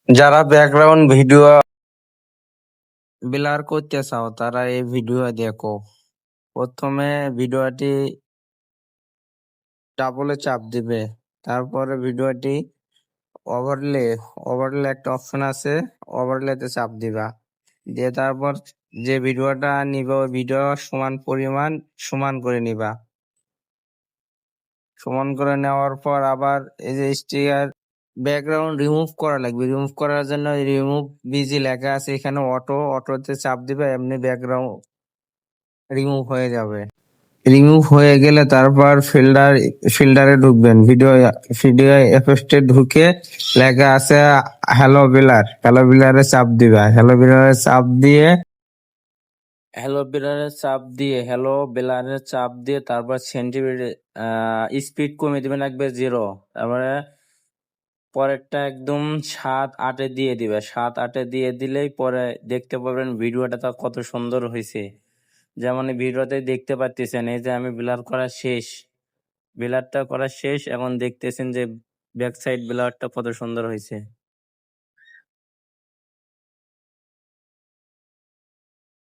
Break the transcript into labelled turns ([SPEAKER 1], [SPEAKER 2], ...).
[SPEAKER 1] যারা background video blur করতে চাও তারা এই ভিডিও দেখো। প্রথমে ভিডিওটি ডাবলে চাপ দিবে, তারপরে ভিডিওটি ওভারলে ওভারলে একটা অপশন আছে, ওভারলেতে চাপ দিবা। দিয়ে তারপর যে ভিডিওটা নিবে ওই ভিডিও সমান পরিমাণ সমান করে নিবা। সমান করে নেওয়ার পর আবার এই যে স্টিকার ব্যাকগ্রাউন্ড রিমুভ করা লাগবে। রিমুভ করার জন্য রিমুভ বিজি লেখা আছে, এখানে অটোতে চাপ দিবে, এমনি ব্যাকগ্রাউন্ড রিমুভ হয়ে যাবে। রিমুভ হয়ে গেলে তারপর ফিল্টারে ঢুকবেন। ভিডিও ভিডিও এফেক্টে ঢুকে লেখা আছে হ্যালো বিলারে চাপ দিবা। হ্যালো বিলারে চাপ দিয়ে তারপর সেন্টিমিটার স্পিড কমিয়ে দিবেন একবার 0। তারপরে পরেরটা একদম 7-8 দিয়ে দিবে। 7-8 দিয়ে দিলেই পরে দেখতে পাবেন ভিডিওটা তো কত সুন্দর হয়েছে। যেমন এই ভিডিওতে দেখতে পাচ্ছেন, এই যে আমি ব্লারটা করা শেষ, এখন দেখতেছেন যে ব্যাক সাইড ব্লারটা কত সুন্দর হয়েছে।